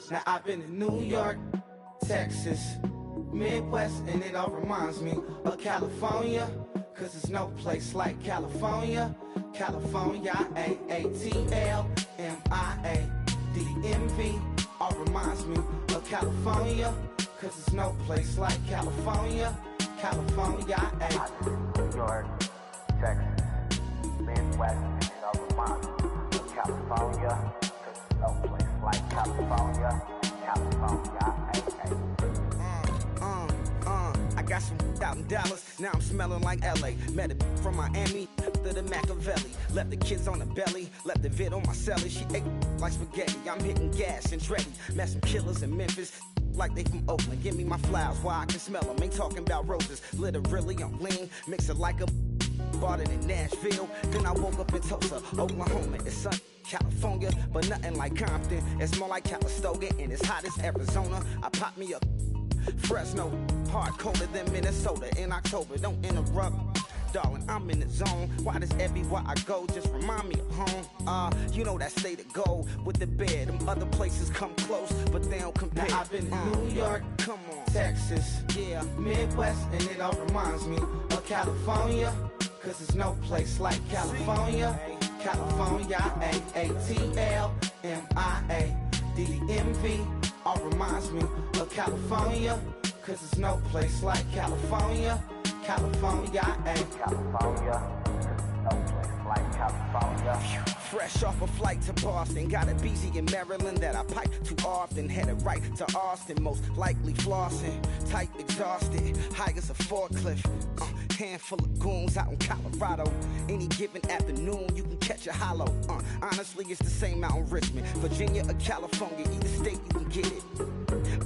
Now I've been in New York, Texas, Midwest, and it all reminds me of California, cause there's no place like California. California, A-A-T-L-M-I-A-D-M-V, all reminds me of California, cause there's no place like California. California, New York, Texas, Midwest, and it all reminds me of California, cause there's no place like California. California, I got some out in Dallas, now I'm smelling like LA. Met it from Miami to the Machiavelli. Left the kids on the belly, left the vid on my celly. She ate like spaghetti, I'm hitting gas and Dreddy. Met some killers in Memphis, like they from Oakland. Give me my flowers while I can smell them. Ain't talking about roses, literally I'm lean. Mix it like a bought it in Nashville. Then I woke up in Tulsa, Oklahoma. It's sunny, California, but nothing like Compton. It's more like Calistoga, and it's hot as Arizona. I pop me a Fresno, hard colder than Minnesota in October. Don't interrupt, darling, I'm in the zone. Why does everywhere I go just remind me of home? You know that state of gold with the bed. Them other places come close, but they don't compare. Now I've been in New York, come on, Texas, yeah, Midwest, and it all reminds me of California, cause there's no place like California. California, A-A-T-L-M-I-A-D-M-V, all reminds me of California, cause there's no place like California. California, California, no place like California. Fresh off a flight to Boston, got a BZ in Maryland that I pipe too often. Headed right to Austin, most likely flossing. Tight, exhausted, high as a forklift. Handful of goons out in Colorado. Any given afternoon, you can catch a hollow. Honestly, it's the same out in Richmond, Virginia or California. Either state, you can get it.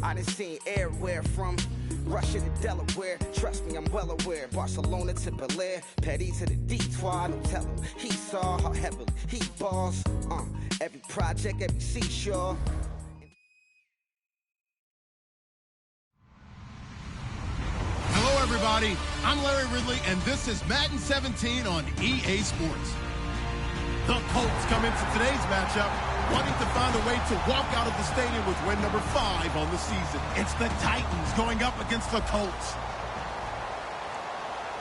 I done seen everywhere from Russia to Delaware. Trust me, I'm well aware. Barcelona to Bel Air, Petty to the Detroit. Don't tell him he saw how heavily he balls. Every project, every seashore. Hello, everybody. I'm Larry Ridley, and this is Madden 17 on EA Sports. The Colts come into today's matchup wanting to find a way to walk out of the stadium with win number 5 on the season. It's the Titans going up against the Colts.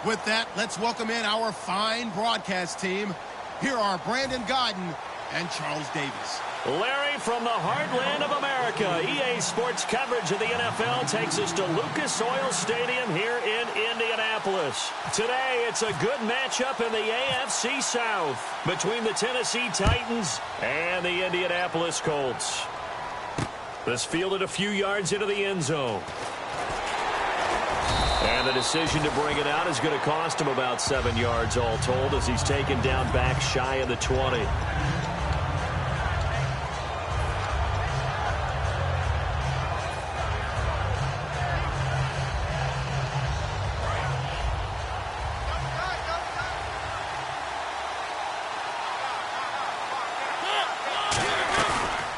With that, let's welcome in our fine broadcast team. Here are Brandon Godden and Charles Davis. Larry, from the heartland of America, EA Sports coverage of the NFL takes us to Lucas Oil Stadium here in Indianapolis. Today, it's a good matchup in the AFC South between the Tennessee Titans and the Indianapolis Colts. This fielded a few yards into the end zone. And the decision to bring it out is going to cost him about 7 yards all told as he's taken down back shy of the 20.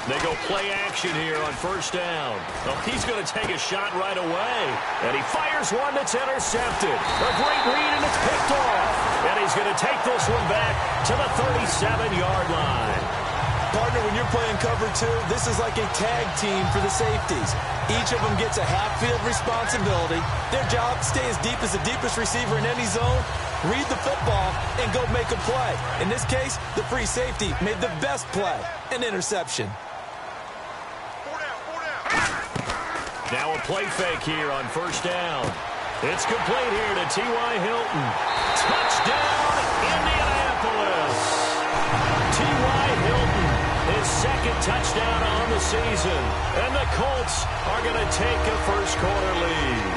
They go play action here on first down. Oh, he's going to take a shot right away. And he fires one that's intercepted. A great read, and it's picked off. And he's going to take this one back to the 37-yard line. Partner, when you're playing cover 2, this is like a tag team for the safeties. Each of them gets a half-field responsibility. Their job, stay as deep as the deepest receiver in any zone, read the football, and go make a play. In this case, the free safety made the best play, an interception. Now a play fake here on first down. It's complete here to T.Y. Hilton. Touchdown, Indianapolis. T.Y. Hilton, his second touchdown on the season. And the Colts are going to take a first-quarter lead.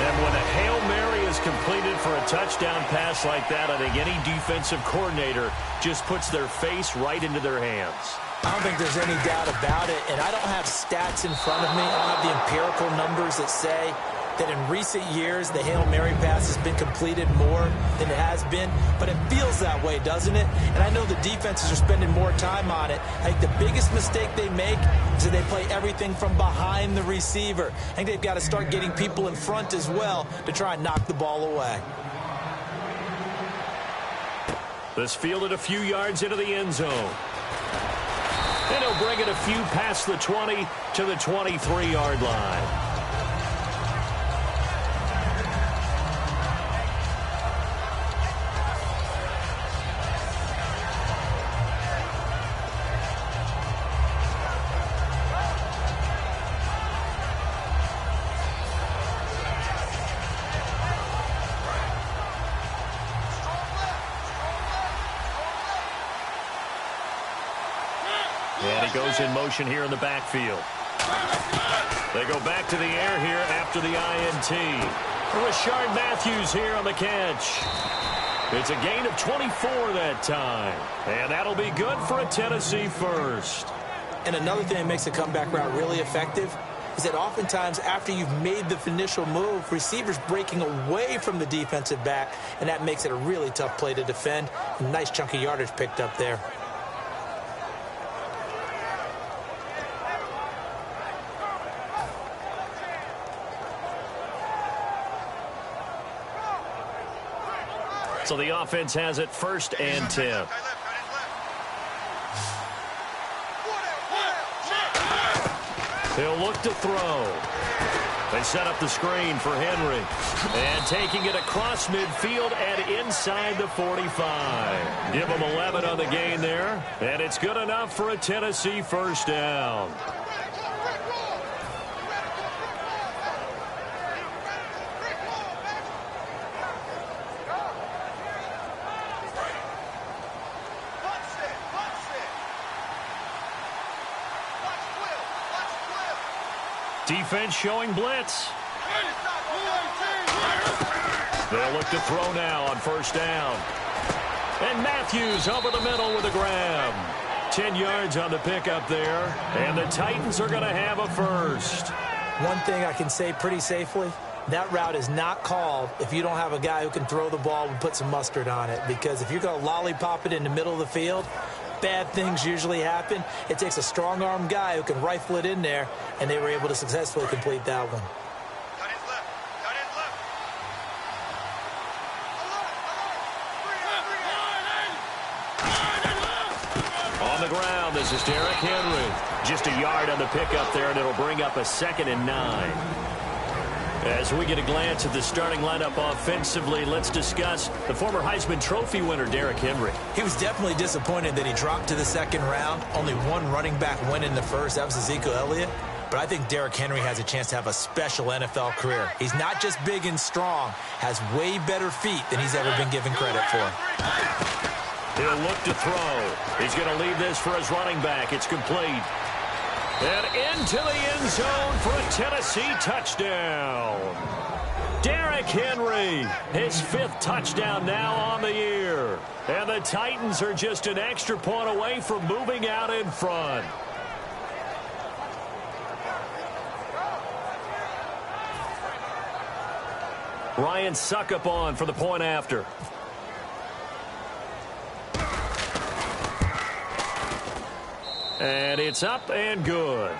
And when a Hail Mary is completed for a touchdown pass like that, I think any defensive coordinator just puts their face right into their hands. I don't think there's any doubt about it, and I don't have stats in front of me. I don't have the empirical numbers that say that in recent years the Hail Mary pass has been completed more than it has been, but it feels that way, doesn't it? And I know the defenses are spending more time on it. I think the biggest mistake they make is that they play everything from behind the receiver. I think they've got to start getting people in front as well to try and knock the ball away. This fielded a few yards into the end zone. And he'll bring it a few past the 20 to the 23-yard line. And he goes in motion here in the backfield. They go back to the air here after the INT. Rashard Matthews here on the catch. It's a gain of 24 that time. And that'll be good for a Tennessee first. And another thing that makes the comeback route really effective is that oftentimes after you've made the initial move, receivers breaking away from the defensive back, and that makes it a really tough play to defend. A nice chunk of yardage picked up there. So the offense has it 1st and 10. He'll look to throw. They set up the screen for Henry. And taking it across midfield and inside the 45. Give him 11 on the gain there. And it's good enough for a Tennessee first down. Defense showing blitz. They'll look to throw now on 1st down. And Matthews over the middle with a grab. 10 yards on the pickup there. And the Titans are going to have a first. One thing I can say pretty safely, that route is not called if you don't have a guy who can throw the ball and put some mustard on it. Because if you're going to lollipop it in the middle of the field, bad things usually happen. It takes a strong-arm guy who can rifle it in there, and they were able to successfully complete that one. On the ground, this is Derrick Henry. Just a yard on the pickup there, and it'll bring up a 2nd and 9. As we get a glance at the starting lineup offensively, let's discuss the former Heisman Trophy winner, Derrick Henry. He was definitely disappointed that he dropped to the 2nd round. Only one running back went in the first. That was Ezekiel Elliott. But I think Derrick Henry has a chance to have a special NFL career. He's not just big and strong, has way better feet than he's ever been given credit for. He'll look to throw. He's going to leave this for his running back. It's complete. And into the end zone for a Tennessee touchdown. Derrick Henry, his 5th touchdown now on the year. And the Titans are just an extra point away from moving out in front. Ryan Suckup on for the point after. And it's up and good.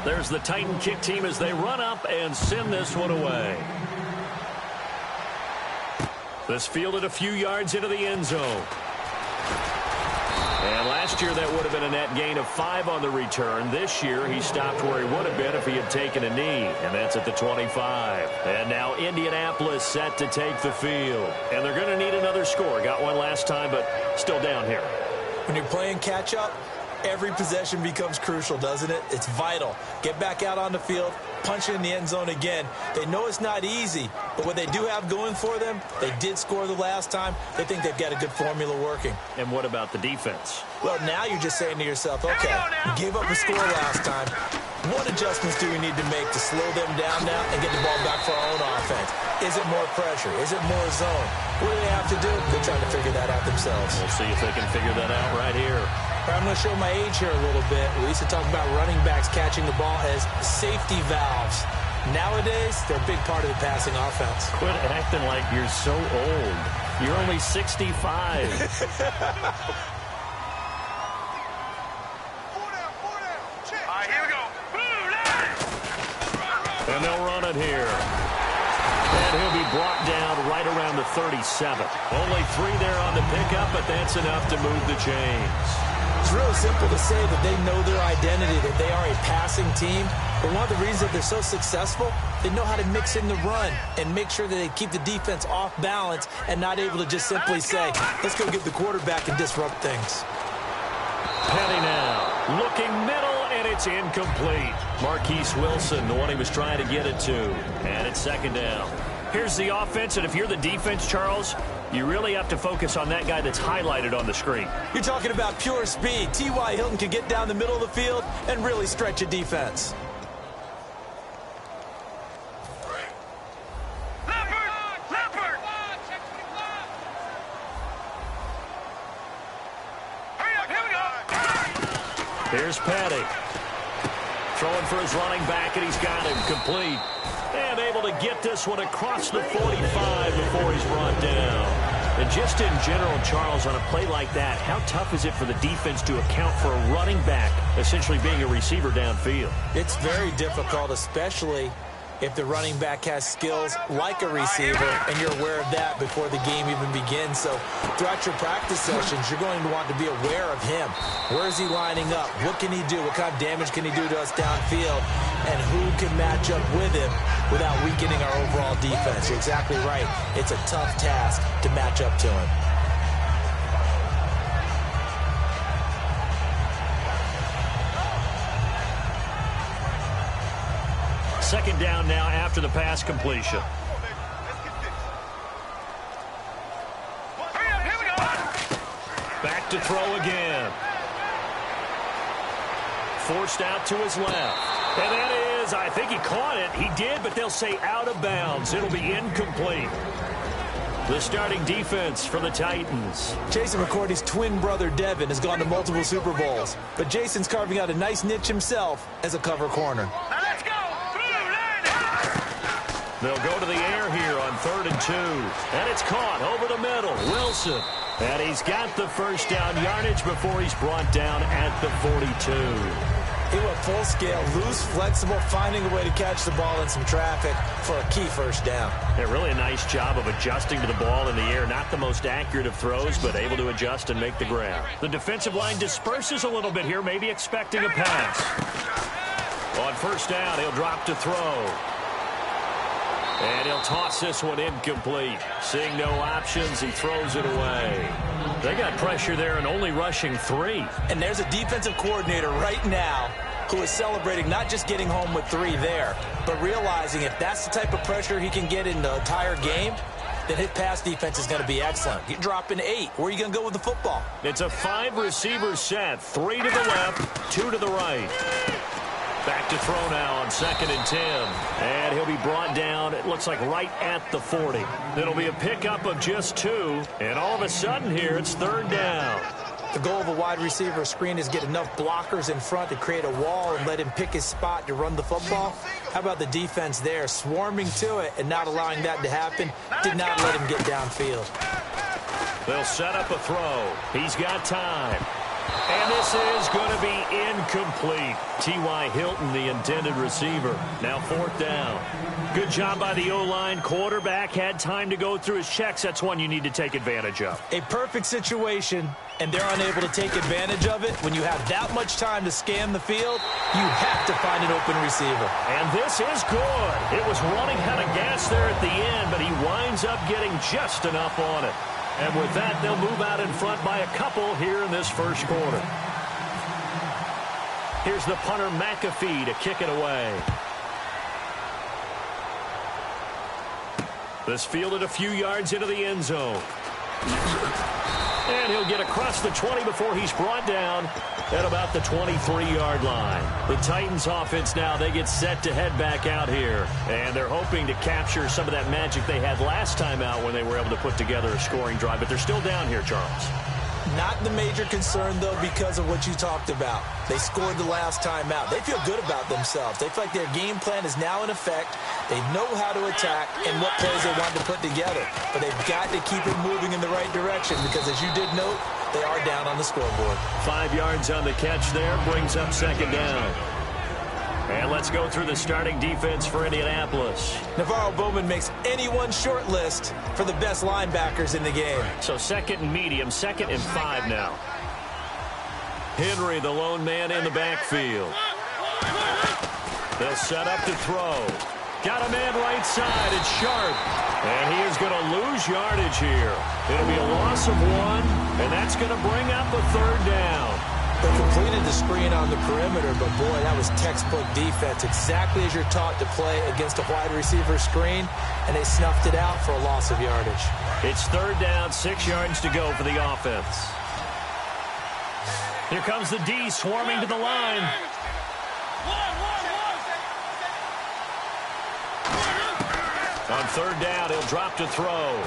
There's the Titan kick team as they run up and send this one away. This fielded a few yards into the end zone. And last year that would have been a net gain of 5 on the return. This year he stopped where he would have been if he had taken a knee, and that's at the 25. And now Indianapolis set to take the field. And they're going to need another score. Got one last time, but still down here. When you're playing catch-up, every possession becomes crucial, doesn't it? It's vital. Get back out on the field, punch it in the end zone again. They know it's not easy, but what they do have going for them, they did score the last time. They think they've got a good formula working. And what about the defense? Well, now you're just saying to yourself, okay, we gave up a score last time. What adjustments do we need to make to slow them down now and get the ball back for our own offense? Is it more pressure? Is it more zone? What do they have to do? They're trying to figure that out themselves. We'll see if they can figure that out right here. I'm going to show my age here a little bit. We used to talk about running backs catching the ball as safety valves. Nowadays, they're a big part of the passing offense. Quit acting like you're so old. You're only 65. And they'll run it here. And he'll be brought down right around the 37. Only 3 there on the pickup, but that's enough to move the chains. It's really simple to say that they know their identity, that they are a passing team. But one of the reasons that they're so successful, they know how to mix in the run and make sure that they keep the defense off balance and not able to just simply say, let's go get the quarterback and disrupt things. Petty now, looking middle, and it's incomplete. Marquise Wilson, the one he was trying to get it to. And it's second down. Here's the offense, and if you're the defense, Charles, you really have to focus on that guy that's highlighted on the screen. You're talking about pure speed. T.Y. Hilton can get down the middle of the field and really stretch a defense. Here's Petty. Throwing for his running back, and he's got him complete. And able to get this one across the 45 before he's brought down. And just in general, Charles, on a play like that, how tough is it for the defense to account for a running back essentially being a receiver downfield? It's very difficult, especially if the running back has skills like a receiver, and you're aware of that before the game even begins. So throughout your practice sessions, you're going to want to be aware of him. Where is he lining up? What can he do? What kind of damage can he do to us downfield? And who can match up with him without weakening our overall defense? You're exactly right. It's a tough task to match up to him. Second down now after the pass completion. Back to throw again. Forced out to his left. And that is, I think he caught it. He did, but they'll say out of bounds. It'll be incomplete. The starting defense for the Titans. Jason McCourty's twin brother, Devin, has gone to multiple Super Bowls. But Jason's carving out a nice niche himself as a cover corner. They'll go to the air here on 3rd and 2. And it's caught over the middle. Wilson. And he's got the first down yardage before he's brought down at the 42. He went full scale, loose, flexible, finding a way to catch the ball in some traffic for a key first down. Yeah, really a nice job of adjusting to the ball in the air. Not the most accurate of throws, but able to adjust and make the grab. The defensive line disperses a little bit here, maybe expecting a pass. On first down, he'll drop to throw. And he'll toss this one incomplete. Seeing no options, he throws it away. They got pressure there and only rushing 3. And there's a defensive coordinator right now who is celebrating not just getting home with 3 there, but realizing if that's the type of pressure he can get in the entire game, then his pass defense is going to be excellent. You're dropping 8. Where are you going to go with the football? It's a 5-receiver set. 3 to the left, 2 to the right. Back to throw now on 2nd and 10. And he'll be brought down, it looks like right at the 40. It'll be a pickup of just 2. And all of a sudden here, it's 3rd down. The goal of a wide receiver screen is get enough blockers in front to create a wall and let him pick his spot to run the football. How about the defense there, swarming to it and not allowing that to happen? Did not let him get downfield. They'll set up a throw. He's got time. And this is going to be incomplete. T.Y. Hilton, the intended receiver. Now 4th down. Good job by the O-line. Quarterback had time to go through his checks. That's one you need to take advantage of. A perfect situation, and they're unable to take advantage of it. When you have that much time to scan the field, you have to find an open receiver. And this is good. It was running out of gas there at the end, but he winds up getting just enough on it. And with that, they'll move out in front by a couple here in this first quarter. Here's the punter, McAfee, to kick it away. This fielded a few yards into the end zone. And he'll get across the 20 before he's brought down at about the 23-yard line. The Titans offense now, they get set to head back out here. And they're hoping to capture some of that magic they had last time out when they were able to put together a scoring drive. But they're still down here, Charles. Not the major concern, though, because of what you talked about. They scored the last time out. They feel good about themselves. They feel like their game plan is now in effect. They know how to attack and what plays they want to put together. But they've got to keep it moving in the right direction because, as you did note, they are down on the scoreboard. 5 yards on the catch there, brings up second down. And let's go through the starting defense for Indianapolis. Navarro Bowman makes anyone's short list for the best linebackers in the game. So second and medium, 2nd and 5 now. Henry, the lone man in the backfield. They'll set up to throw. Got a man right side. It's Sharp. And he is going to lose yardage here. It'll be a loss of 1, and that's going to bring up a 3rd down. They completed the screen on the perimeter, but boy, that was textbook defense. Exactly as you're taught to play against a wide receiver screen, and they snuffed it out for a loss of yardage. It's 3rd down, 6 yards to go for the offense. Here comes the D swarming to the line. On 3rd down, he'll drop to throw.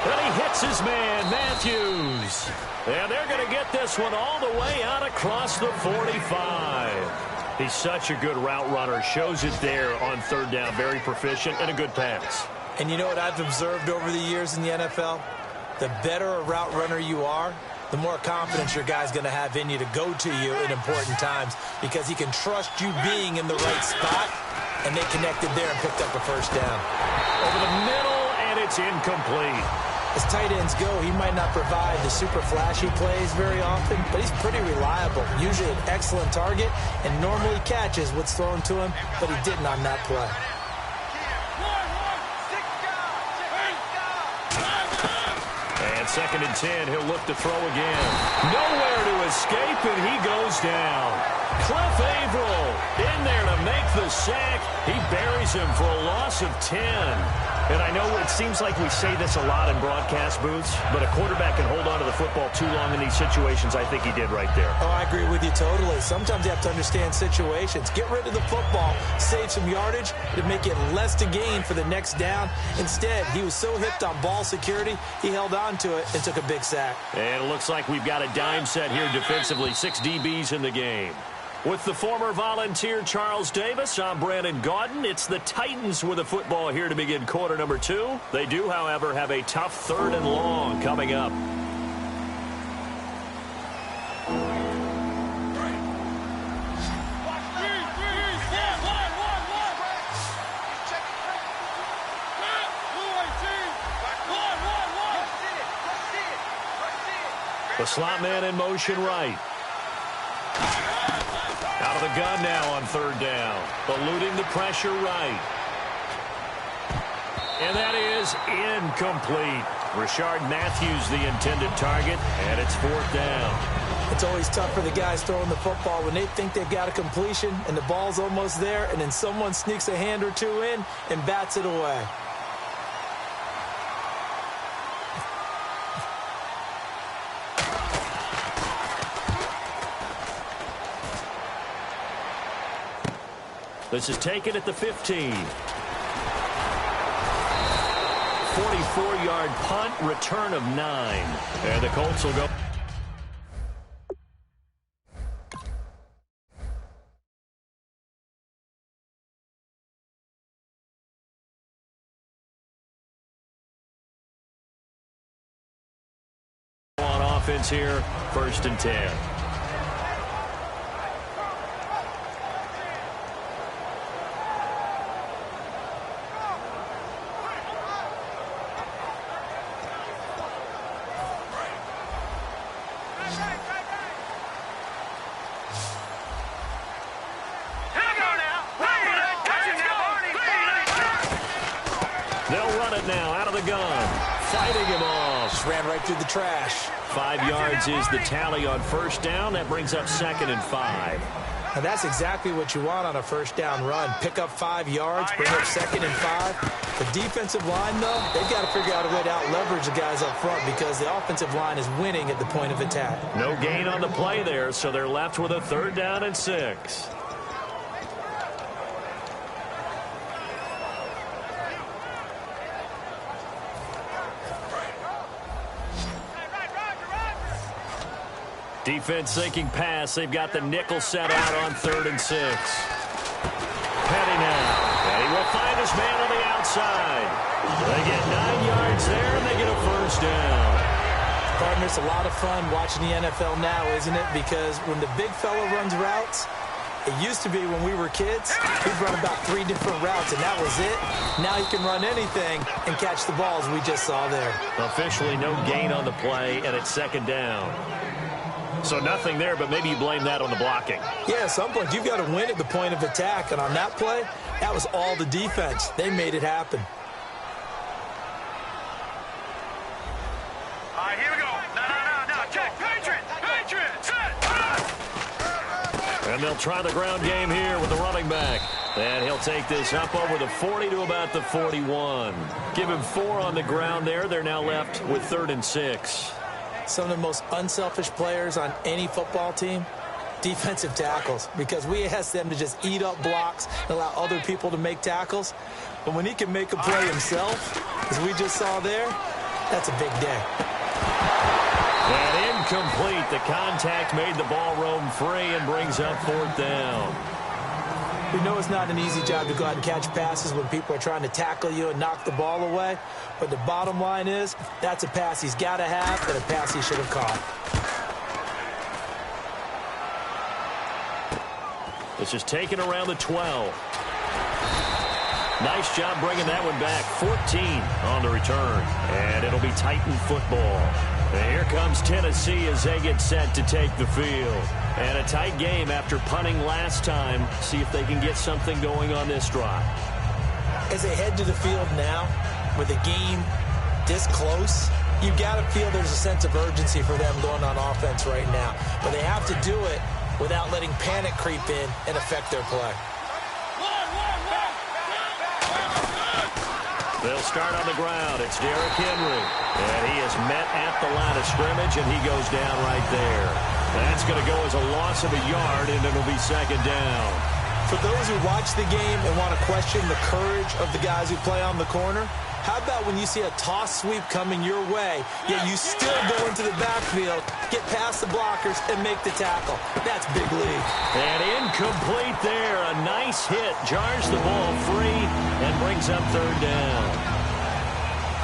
Then he hits his man, Matthews. And they're going to get this one all the way out across the 45. He's such a good route runner. Shows it there on 3rd down. Very proficient and a good pass. And you know what I've observed over the years in the NFL? The better a route runner you are, the more confidence your guy's going to have in you to go to you in important times because he can trust you being in the right spot, and they connected there and picked up a 1st down. Over the middle, and it's incomplete. As tight ends go, he might not provide the super flashy plays very often, but he's pretty reliable. Usually an excellent target and normally catches what's thrown to him, but he didn't on that play. And 2nd and 10, he'll look to throw again. Nowhere to escape, and he goes down. Cliff Averill in there to make the sack. He buries him for a loss of 10. And I know it seems like we say this a lot in broadcast booths, but a quarterback can hold on to the football too long in these situations. I think he did right there. Oh, I agree with you totally. Sometimes you have to understand situations. Get rid of the football, save some yardage, to make it less to gain for the next down. Instead, he was so hipped on ball security, he held on to it and took a big sack. And it looks like we've got a dime set here defensively. 6 DBs in the game. With the former Volunteer Charles Davis, I'm Brandon Gaudin. It's the Titans with the football here to begin quarter number 2. They do, however, have a tough 3rd and long coming up. The slot man in motion right. Out of the gun now on 3rd down. Eluding the pressure right. And that is incomplete. Rashard Matthews the intended target, and it's 4th down. It's always tough for the guys throwing the football when they think they've got a completion and the ball's almost there, and then someone sneaks a hand or two in and bats it away. This is taken at the 15. 44-yard punt, return of 9. And the Colts will go. On offense here, 1st and 10. Now out of the gun, fighting him off. Just ran right through the trash. 5 yards is the tally on 1st down. That brings up 2nd and 5. And that's exactly what you want on a 1st down run. Pick up 5 yards, bring up 2nd and 5. The defensive line, though, they've got to figure out a way to out-leverage the guys up front because the offensive line is winning at the point of attack. No gain on the play there, so they're left with a 3rd down and 6. Defense sinking pass. They've got the nickel set out on 3rd and 6. Petty now. And he will find his man on the outside. They get 9 yards there, and they get a first down. Partner, it's a lot of fun watching the NFL now, isn't it? Because when the big fella runs routes, it used to be when we were kids, he'd run about 3 different routes, and that was it. Now he can run anything and catch the balls we just saw there. Officially no gain on the play, and it's 2nd down. So nothing there, but maybe you blame that on the blocking. Yeah, at some point you've got to win at the point of attack, and on that play, that was all the defense. They made it happen. All right, here we go. No. Check. Patriots. And they'll try the ground game here with the running back. And he'll take this up over the 40 to about the 41. Give him 4 on the ground there. They're now left with 3rd and 6. Some of the most unselfish players on any football team, defensive tackles, because we ask them to just eat up blocks and allow other people to make tackles. But when he can make a play himself, as we just saw there, that's a big day. And incomplete. The contact made the ball roam free and brings up 4th down. We know it's not an easy job to go out and catch passes when people are trying to tackle you and knock the ball away. But the bottom line is, that's a pass he's got to have and a pass he should have caught. This is taken around the 12. Nice job bringing that one back. 14 on the return. And it'll be Titan football. And here comes Tennessee as they get set to take the field. And a tight game after punting last time. See if they can get something going on this drive. As they head to the field now, with the game this close, you've got to feel there's a sense of urgency for them going on offense right now. But they have to do it without letting panic creep in and affect their play. They'll start on the ground. It's Derrick Henry. And he is met at the line of scrimmage, and he goes down right there. That's going to go as a loss of a yard, and it'll be 2nd down. For those who watch the game and want to question the courage of the guys who play on the corner, how about when you see a toss sweep coming your way, yet you still go into the backfield, get past the blockers, and make the tackle? That's big league. And incomplete there. A nice hit. Jars the ball free and brings up 3rd down.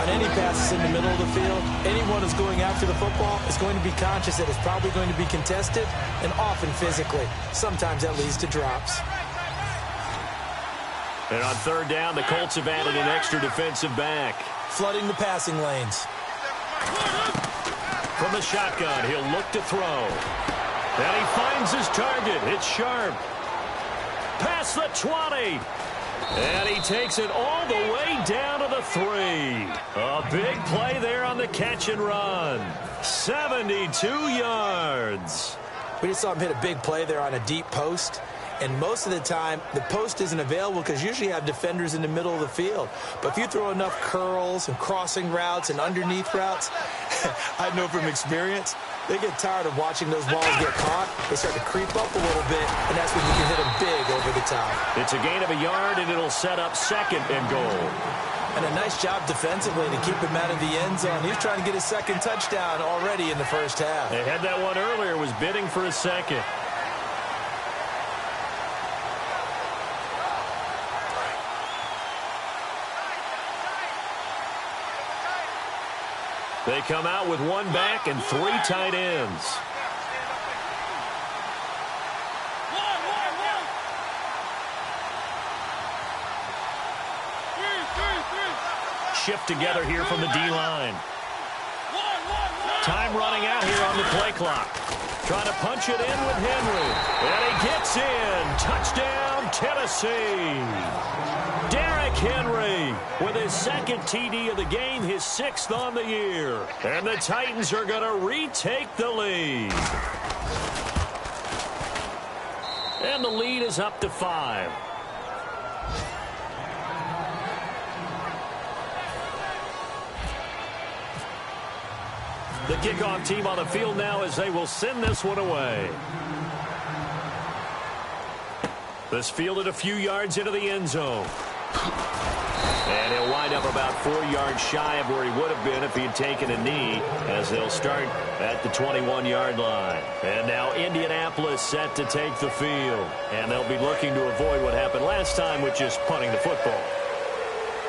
On any passes in the middle of the field, anyone who's going after the football is going to be conscious that it's probably going to be contested, and often physically. Sometimes that leads to drops. And on 3rd down, the Colts have added an extra defensive back. Flooding the passing lanes. From the shotgun, he'll look to throw. And he finds his target. It's Sharp. Past the 20. And he takes it all the way down to the 3. A big play there on the catch and run. 72 yards. We just saw him hit a big play there on a deep post. And most of the time, the post isn't available because usually you have defenders in the middle of the field. But if you throw enough curls and crossing routes and underneath routes, I know from experience, they get tired of watching those balls get caught. They start to creep up a little bit, and that's when you can hit them big over the top. It's a gain of a yard, and it'll set up 2nd and goal. And a nice job defensively to keep him out of the end zone. He was trying to get his 2nd touchdown already in the first half. They had that one earlier, was bidding for a 2nd. They come out with 1 back and 3 tight ends. Shift together here from the D-line. Time running out here on the play clock. Trying to punch it in with Henry. And he gets in. Touchdown, Tennessee. Derrick Henry with his 2nd TD of the game, his 6th on the year. And the Titans are going to retake the lead. And the lead is up to 5. The kickoff team on the field now as they will send this one away. This fielded a few yards into the end zone. And he'll wind up about 4 yards shy of where he would have been if he had taken a knee, as they'll start at the 21-yard line. And now Indianapolis set to take the field. And they'll be looking to avoid what happened last time with just punting the football.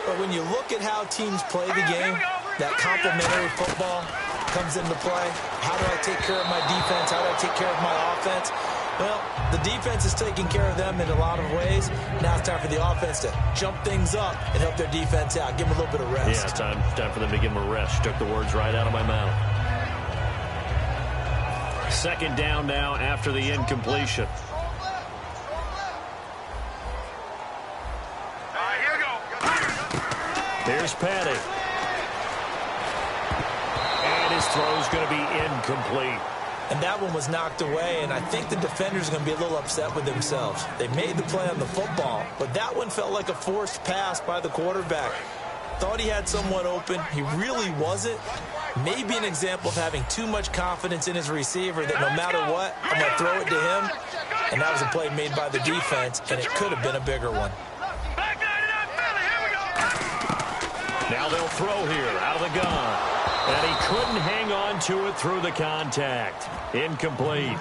But when you look at how teams play the game, that complementary football comes into play. How do I take care of my defense? How do I take care of my offense? Well, the defense is taking care of them in a lot of ways. Now it's time for the offense to jump things up and help their defense out. Give them a little bit of rest. Yeah, time for them to give them a rest. Took the words right out of my mouth. Second down now after the incompletion. Here we go. Here's Patty. And his throw's going to be incomplete. And that one was knocked away, and I think the defenders are going to be a little upset with themselves. They made the play on the football, but that one felt like a forced pass by the quarterback. Thought he had someone open. He really wasn't. Maybe an example of having too much confidence in his receiver that no matter what, I'm going to throw it to him. And that was a play made by the defense, and it could have been a bigger one. Now they'll throw here out of the gun. And he couldn't hang on to it through the contact. Incomplete.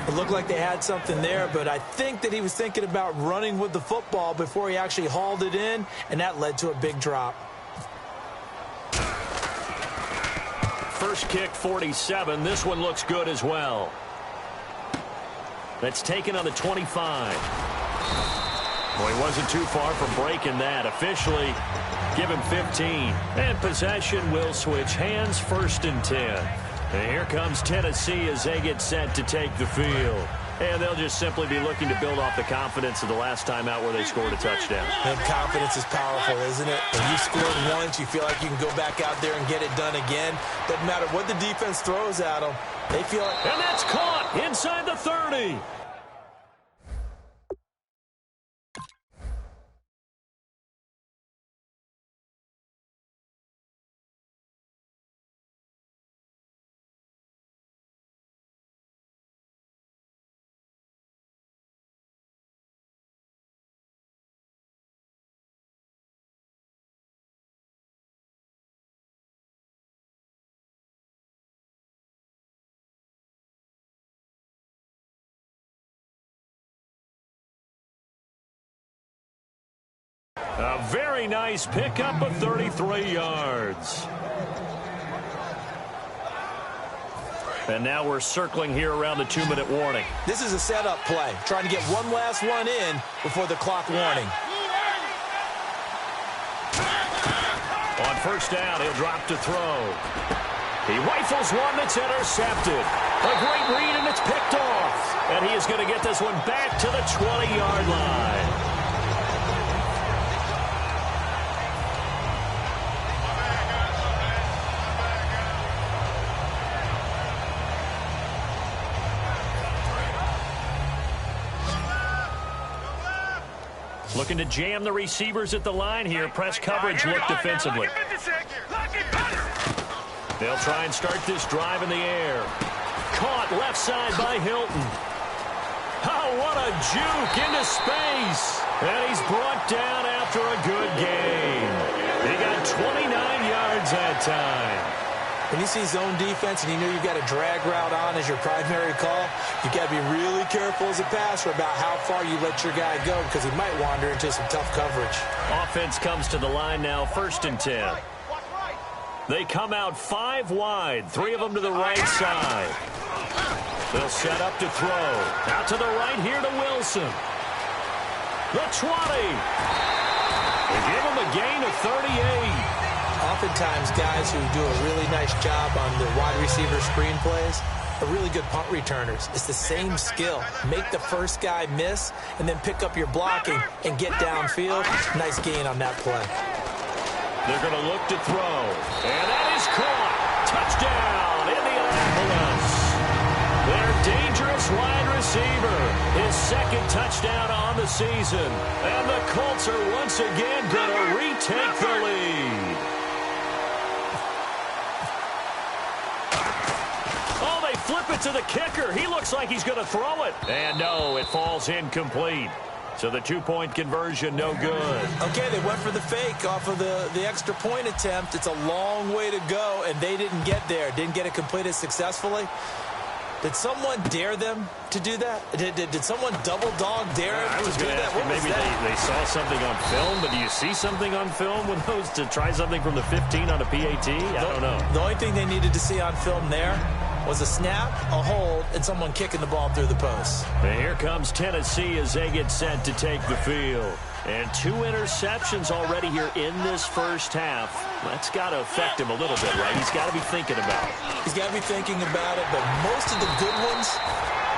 It looked like they had something there, but I think that he was thinking about running with the football before he actually hauled it in, and that led to a big drop. First kick, 47. This one looks good as well. That's taken on the 25. Well, he wasn't too far from breaking that. Officially, give him 15. And possession will switch hands, 1st and 10. And here comes Tennessee as they get set to take the field. And they'll just simply be looking to build off the confidence of the last time out where they scored a touchdown. And confidence is powerful, isn't it? When you scored once, you feel like you can go back out there and get it done again. Doesn't matter what the defense throws at them. They feel like... And that's caught inside the 30. A very nice pickup of 33 yards. And now we're circling here around the 2-minute warning. This is a setup play, trying to get one last one in before the clock warning. On first down, he'll drop to throw. He rifles one that's intercepted. A great read, and it's picked off. And he is going to get this one back to the 20-yard line. Looking to jam the receivers at the line here. Press coverage look defensively. They'll try and start this drive in the air. Caught left side by Hilton. Oh, what a juke into space. And he's brought down after a good game. He got 29 yards that time. When you see zone defense and you know you've got a drag route on as your primary call, you've got to be really careful as a passer about how far you let your guy go because he might wander into some tough coverage. Offense comes to the line now, 1st and 10. They come out 5 wide, 3 of them to the right side. They'll set up to throw. Out to the right here to Wilson. The 20. They give him a gain of 38. Oftentimes, guys who do a really nice job on the wide receiver screen plays are really good punt returners. It's the same skill. Make the first guy miss and then pick up your blocking and get downfield. Nice gain on that play. They're going to look to throw. And that is caught. Touchdown, Indianapolis. Their dangerous wide receiver. His 2nd touchdown on the season. And the Colts are once again going to retake the lead. Flip it to the kicker. He looks like he's going to throw it. And no, it falls incomplete. So the two-point conversion, no good. Okay, they went for the fake off of the extra point attempt. It's a long way to go, and they didn't get there. Didn't get it completed successfully. Did someone dare them to do that? Did someone double dog dare them I was to do going to that? ask you, maybe they saw something on film, but do you see something on film with those to try something from the 15 on a PAT? I don't know. The only thing they needed to see on film there was a snap, a hold, and someone kicking the ball through the post. And here comes Tennessee as they get set to take the field. And 2 interceptions already here in this first half. That's got to affect him a little bit, right? He's got to be thinking about it. He's got to be thinking about it, but most of the good ones,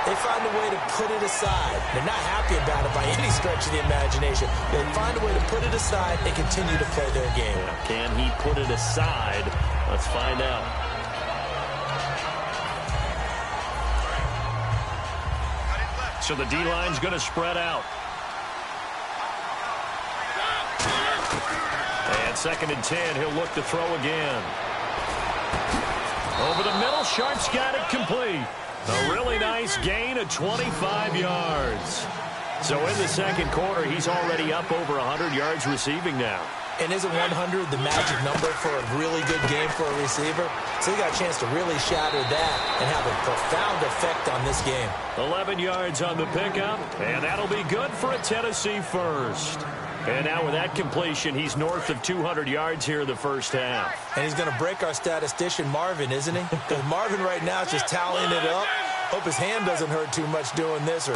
they find a way to put it aside. They're not happy about it by any stretch of the imagination. They find a way to put it aside and continue to play their game. Yeah, can he put it aside? Let's find out. So the D-line's going to spread out. And 2nd and 10, he'll look to throw again. Over the middle, Sharp's got it complete. A really nice gain of 25 yards. So in the second quarter, he's already up over 100 yards receiving now. And isn't 100 the magic number for a really good game for a receiver? So he got a chance to really shatter that and have a profound effect on this game. 11 yards on the pickup, and that'll be good for a Tennessee first. And now with that completion, he's north of 200 yards here in the first half. And he's going to break our statistician, Marvin, isn't he? Because Marvin right now is just tallying it up. Hope his hand doesn't hurt too much doing this or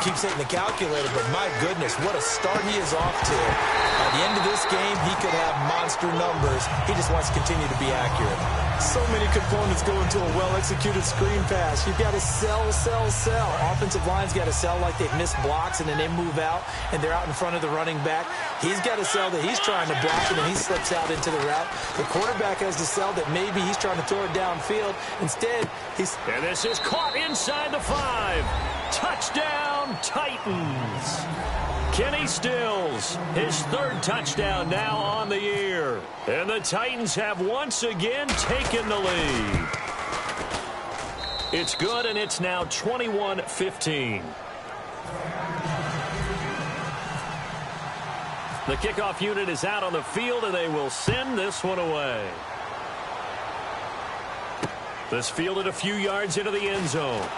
keeps hitting the calculator. But my goodness, what a start he is off to. By the end of this game, he could have monster numbers. He just wants to continue to be accurate. So many components go into a well-executed screen pass. You've got to sell. Offensive line's got to sell like they've missed blocks and then they move out and they're out in front of the running back. He's got to sell that he's trying to block and then he slips out into the route. The quarterback has to sell that maybe he's trying to throw it downfield. Instead, he's... And this is caught inside the 5. Touchdown, Titans. Kenny Stills, his 3rd touchdown now on the year. And the Titans have once again taken the lead. It's good, and it's now 21-15. The kickoff unit is out on the field, and they will send this one away. This fielded a few yards into the end zone.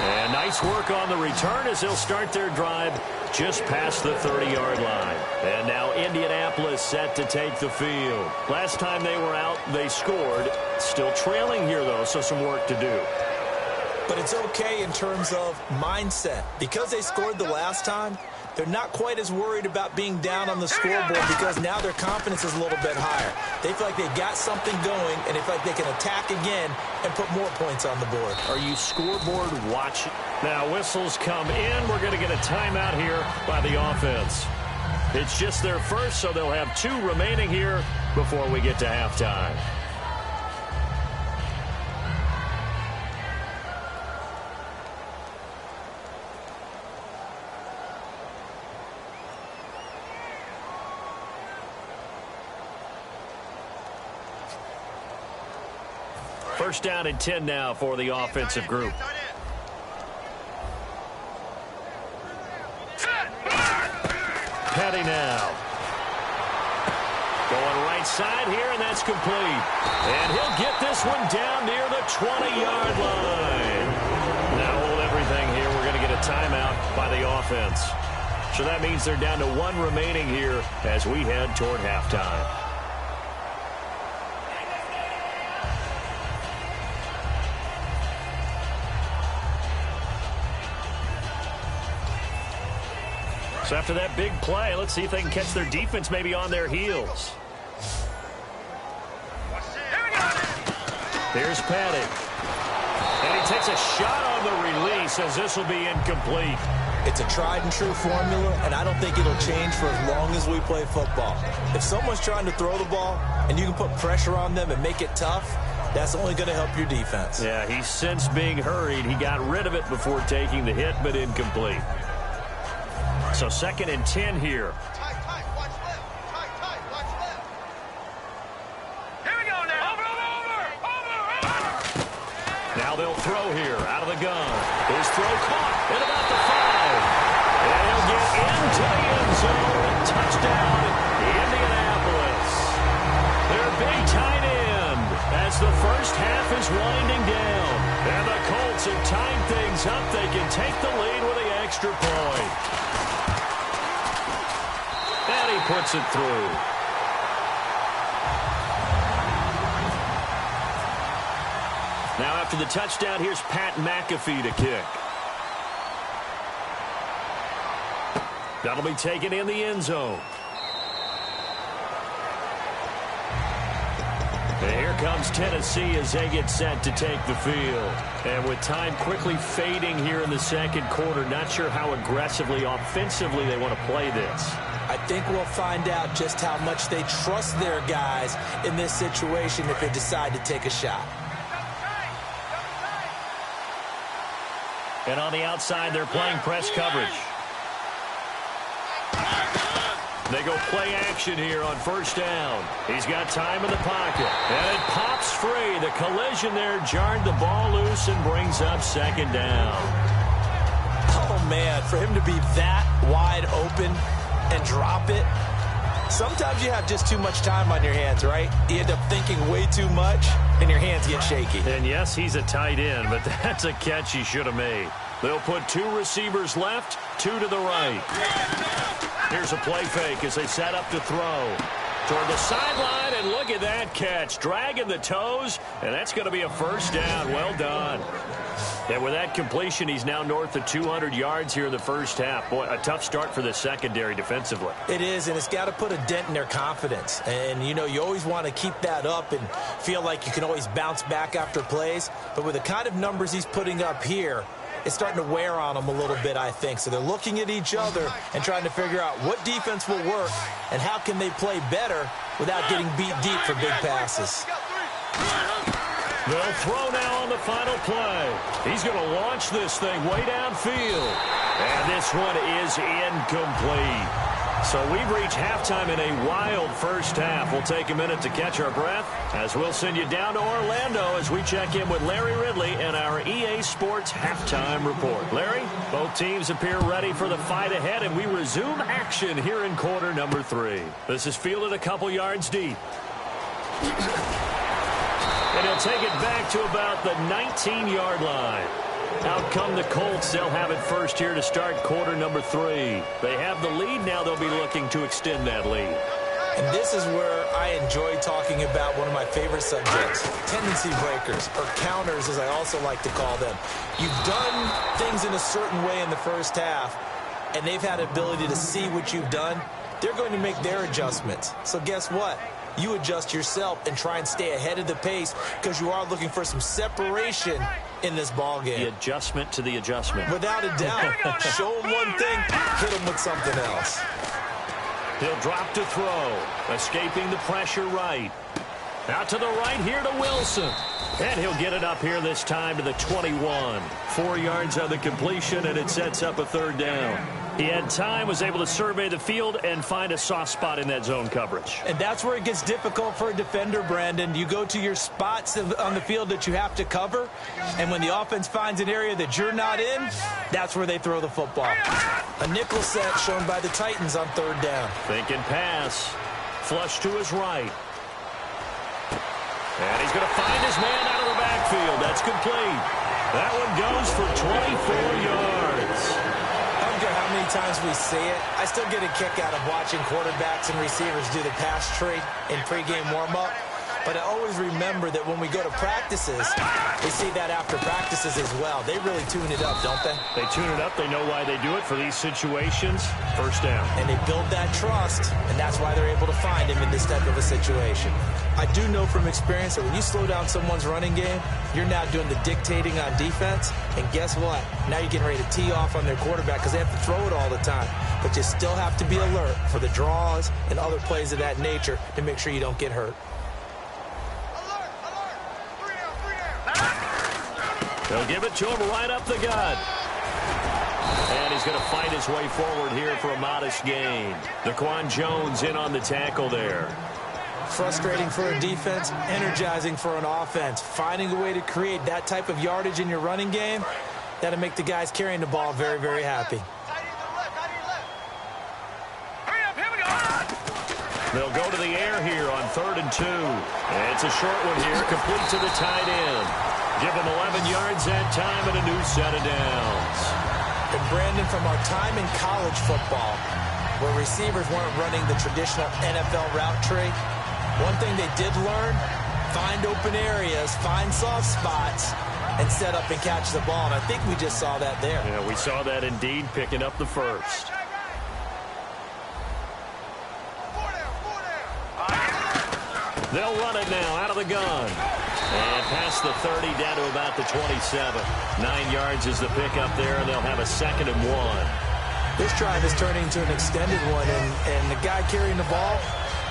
And nice work on the return as they'll start their drive just past the 30-yard line. And now Indianapolis set to take the field. Last time they were out, they scored. Still trailing here, though, so some work to do. But it's okay in terms of mindset. Because they scored the last time, they're not quite as worried about being down on the scoreboard because now their confidence is a little bit higher. They feel like they've got something going, and they feel like they can attack again and put more points on the board. Are you scoreboard watching? Now whistles come in. We're going to get a timeout here by the offense. It's just their first, so they'll have 2 remaining here before we get to halftime. First down and 10 now for the offensive group. Petty now. Going right side here, and that's complete. And he'll get this one down near the 20-yard line. Now hold everything here. We're going to get a timeout by the offense. So that means they're down to 1 remaining here as we head toward halftime. So after that big play, let's see if they can catch their defense maybe on their heels. Here's Petty. And he takes a shot on the release as this will be incomplete. It's a tried-and-true formula, and I don't think it'll change for as long as we play football. If someone's trying to throw the ball and you can put pressure on them and make it tough, that's only going to help your defense. Yeah, he's since being hurried. He got rid of it before taking the hit, but incomplete. So 2nd and 10 here. Tight, watch left. Tight, watch left. Here we go now. Over. Now they'll throw here out of the gun. His throw caught at about the into the end zone. Touchdown, Indianapolis. Their big tight end as the first half is winding down. And the Colts have tied things up. They can take the lead with the extra point. And he puts it through. Now after the touchdown, here's Pat McAfee to kick. That'll be taken in the end zone. And here comes Tennessee as they get set to take the field. And with time quickly fading here in the second quarter, not sure how aggressively, offensively they want to play this. I think we'll find out just how much they trust their guys in this situation if they decide to take a shot. And on the outside, they're playing press coverage. They go play action here on first down. He's got time in the pocket. And it pops free. The collision there jarred the ball loose and brings up second down. Oh, man, for him to be that wide open and drop it. Sometimes you have just too much time on your hands, right? You end up thinking way too much, and your hands get shaky. And yes, he's a tight end, but that's a catch he should have made. They'll put two receivers left, two to the right. Here's a play fake as they set up to throw. Toward the sideline, and look at that catch. Dragging the toes, and that's going to be a first down. Well done. And with that completion, he's now north of 200 yards here in the first half. Boy, a tough start for the secondary defensively. It is, and it's got to put a dent in their confidence. And, you know, you always want to keep that up and feel like you can always bounce back after plays. But with the kind of numbers he's putting up here, it's starting to wear on them a little bit, I think. So they're looking at each other and trying to figure out what defense will work and how can they play better without getting beat deep for big passes. They'll throw now on the final play. He's going to launch this thing way downfield. And this one is incomplete. So we've reached halftime in a wild first half. We'll take a minute to catch our breath as we'll send you down to Orlando as we check in with Larry Ridley and our EA Sports Halftime Report. Larry, both teams appear ready for the fight ahead, and we resume action here in quarter number 3. This is fielded a couple yards deep. And he'll take it back to about the 19-yard line. Out come the Colts. They'll have it first here to start quarter number 3. They have the lead now. They'll be looking to extend that lead. And this is where I enjoy talking about one of my favorite subjects, tendency breakers, or counters as I also like to call them. You've done things in a certain way in the first half, and they've had the ability to see what you've done. They're going to make their adjustments. So guess what? You adjust yourself and try and stay ahead of the pace because you are looking for some separation in this ball game. The adjustment to the adjustment. Without a doubt. Show them one thing, hit them with something else. He'll drop to throw, escaping the pressure right. Out to the right here to Wilson. And he'll get it up here this time to the 21. 4 yards on the completion, and it sets up a third down. He had time, was able to survey the field and find a soft spot in that zone coverage. And that's where it gets difficult for a defender, Brandon. You go to your spots on the field that you have to cover, and when the offense finds an area that you're not in, that's where they throw the football. A nickel set shown by the Titans on third down. Thinking pass. Flush to his right. And he's going to find his man out of the backfield. That's complete. That one goes for 24 yards. I don't care how many times we see it. I still get a kick out of watching quarterbacks and receivers do the pass tree in pregame warm-up. But I always remember that when we go to practices, we see that after practices as well. They really tune it up, don't they? They tune it up. They know why they do it for these situations. First down. And they build that trust, and that's why they're able to find him in this type of a situation. I do know from experience that when you slow down someone's running game, you're now doing the dictating on defense. And guess what? Now you're getting ready to tee off on their quarterback because they have to throw it all the time. But you still have to be alert for the draws and other plays of that nature to make sure you don't get hurt. They'll give it to him right up the gut. And he's going to fight his way forward here for a modest gain. Daquan Jones in on the tackle there. Frustrating for a defense, energizing for an offense. Finding a way to create that type of yardage in your running game, that'll make the guys carrying the ball very, very happy. They'll go to the air here on 3rd and 2. And it's a short one here, complete to the tight end. Give them 11 yards that time and a new set of downs. And Brandon, from our time in college football, where receivers weren't running the traditional NFL route tree, one thing they did learn, find open areas, find soft spots, and set up and catch the ball. And I think we just saw that there. Yeah, we saw that indeed, picking up the first. They'll run it now out of the gun. And past the 30 down to about the 27. 9 yards is the pickup there, and they'll have a 2nd and 1. This drive is turning into an extended one, and the guy carrying the ball,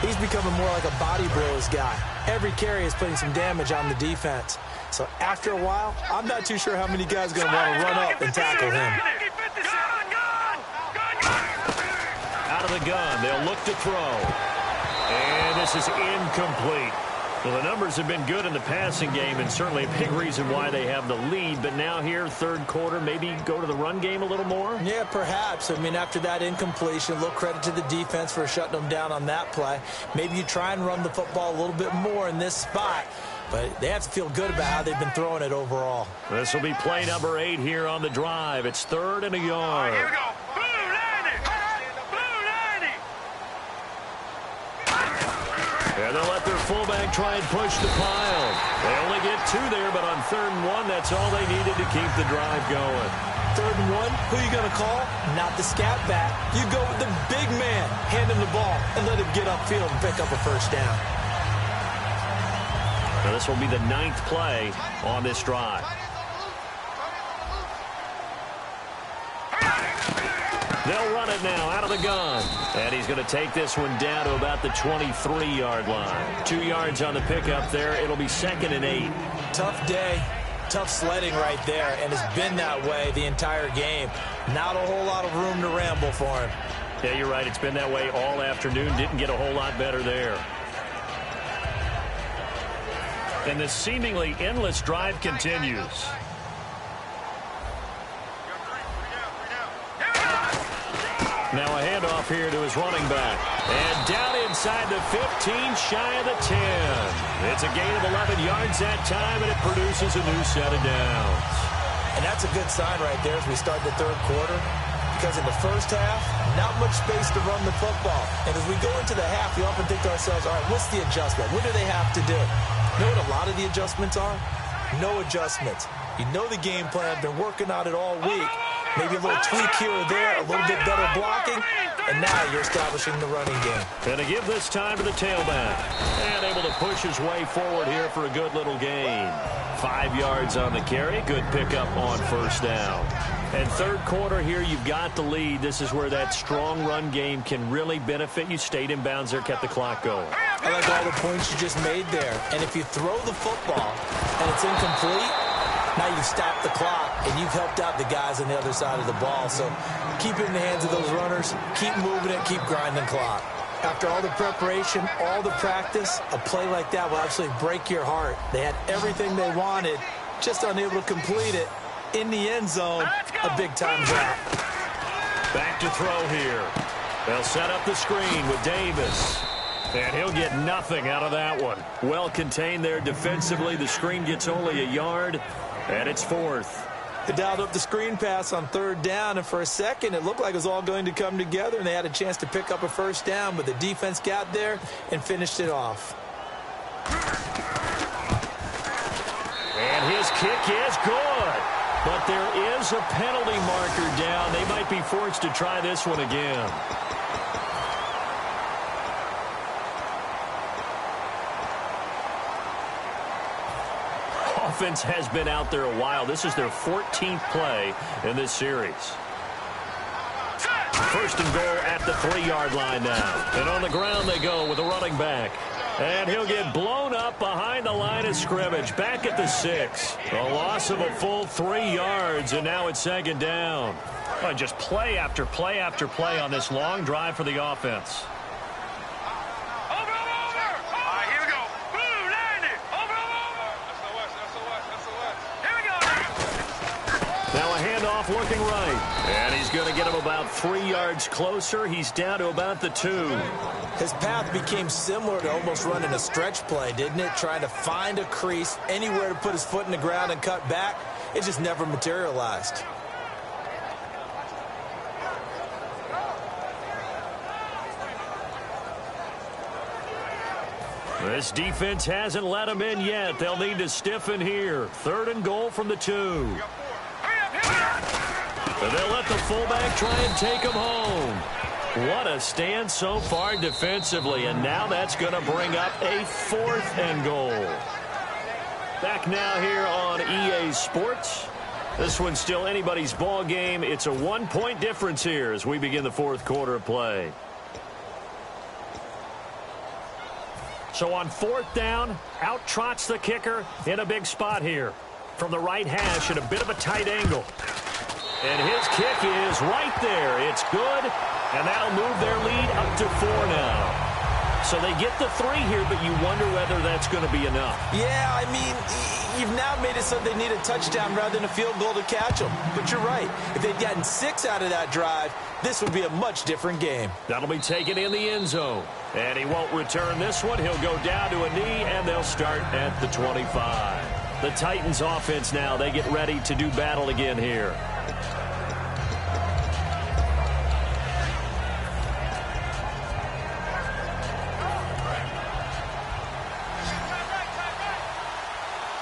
he's becoming more like a body blows guy. Every carry is putting some damage on the defense. So after a while, I'm not too sure how many guys are going to want to run up and tackle him. Out of the gun, they'll look to throw. And this is incomplete. Well, the numbers have been good in the passing game, and certainly a big reason why they have the lead. But now here, 3rd quarter, maybe go to the run game a little more? Yeah, perhaps. I mean, after that incompletion, a little credit to the defense for shutting them down on that play. Maybe you try and run the football a little bit more in this spot. But they have to feel good about how they've been throwing it overall. This will be play number 8 here on the drive. It's 3rd and a yard. Here we go. And they'll let their fullback try and push the pile. They only get 2 there, but on 3rd and 1, that's all they needed to keep the drive going. 3rd and 1, who are you going to call? Not the scat back. You go with the big man. Hand him the ball and let him get upfield and pick up a first down. Now this will be the 9th play on this drive. They'll run it now out of the gun. And he's going to take this one down to about the 23-yard line. 2 yards on the pickup there. It'll be 2nd and 8. Tough day. Tough sledding right there, and it's been that way the entire game. Not a whole lot of room to ramble for him. Yeah, you're right. It's been that way all afternoon. Didn't get a whole lot better there. And this seemingly endless drive continues. Now a handoff here to his running back. And down inside the 15, shy of the 10. It's a gain of 11 yards that time, and it produces a new set of downs. And that's a good sign right there as we start the 3rd quarter. Because in the first half, not much space to run the football. And as we go into the half, we often think to ourselves, all right, what's the adjustment? What do they have to do? You know what a lot of the adjustments are? No adjustments. You know the game plan. Been working on it all week. Maybe a little tweak here or there, a little bit better blocking, and now you're establishing the running game. And to give this time to the tailback. And able to push his way forward here for a good little gain. 5 yards on the carry. Good pickup on first down. And 3rd quarter here, you've got the lead. This is where that strong run game can really benefit you. Stayed in bounds there, kept the clock going. I like all the points you just made there. And if you throw the football and it's incomplete, now you've stopped the clock, and you've helped out the guys on the other side of the ball. So keep it in the hands of those runners. Keep moving it. Keep grinding clock. After all the preparation, all the practice, a play like that will absolutely break your heart. They had everything they wanted, just unable to complete it. In the end zone, a big-time drop. Back to throw here. They'll set up the screen with Davis. And he'll get nothing out of that one. Well contained there defensively. The screen gets only a yard. And it's 4th. They dialed up the screen pass on 3rd down, and for a second it looked like it was all going to come together, and they had a chance to pick up a first down, but the defense got there and finished it off. And his kick is good. But there is a penalty marker down. They might be forced to try this one again. Offense has been out there a while. This is their 14th play in this series. 1st and goal at the 3-yard line now. And on the ground they go with a running back. And he'll get blown up behind the line of scrimmage. Back at the 6. A loss of a full 3 yards, and now it's 2nd down. Oh, just play after play after play on this long drive for the offense. off looking right. And he's going to get him about 3 yards closer. He's down to about the 2. His path became similar to almost running a stretch play, didn't it? Trying to find a crease, anywhere to put his foot in the ground and cut back. It just never materialized. This defense hasn't let him in yet. They'll need to stiffen here. 3rd and goal from the 2. So they'll let the fullback try and take him home. What a stand so far defensively, and now that's going to bring up a 4th and goal. Back now here on EA Sports. This one's still anybody's ball game. It's a 1-point difference here as we begin the 4th quarter of play. So on 4th down, out trots the kicker in a big spot here. From the right hash at a bit of a tight angle. And his kick is right there. It's good, and that'll move their lead up to 4 now. So they get the 3 here, but you wonder whether that's going to be enough. Yeah, I mean, you've now made it so they need a touchdown rather than a field goal to catch them. But you're right. If they'd gotten 6 out of that drive, this would be a much different game. That'll be taken in the end zone. And he won't return this one. He'll go down to a knee, and they'll start at the 25. The Titans offense now, they get ready to do battle again here.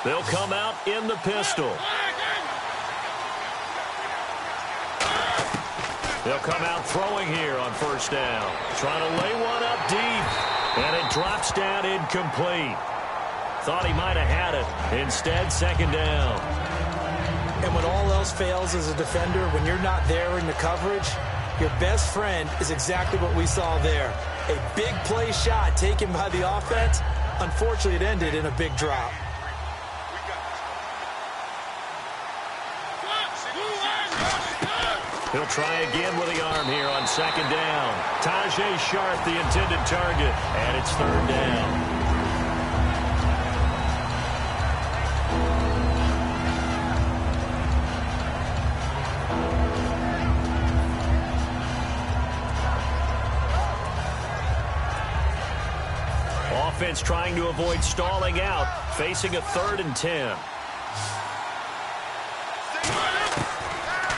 They'll come out in the pistol. They'll come out throwing here on 1st down. Trying to lay one up deep. And it drops down incomplete. Thought he might have had it. Instead, 2nd down. And when all else fails as a defender, when you're not there in the coverage, your best friend is exactly what we saw there. A big play shot taken by the offense. Unfortunately, it ended in a big drop. He'll try again with the arm here on 2nd down. Tajay Sharp, the intended target, and it's 3rd down. Offense trying to avoid stalling out, facing a 3rd and 10.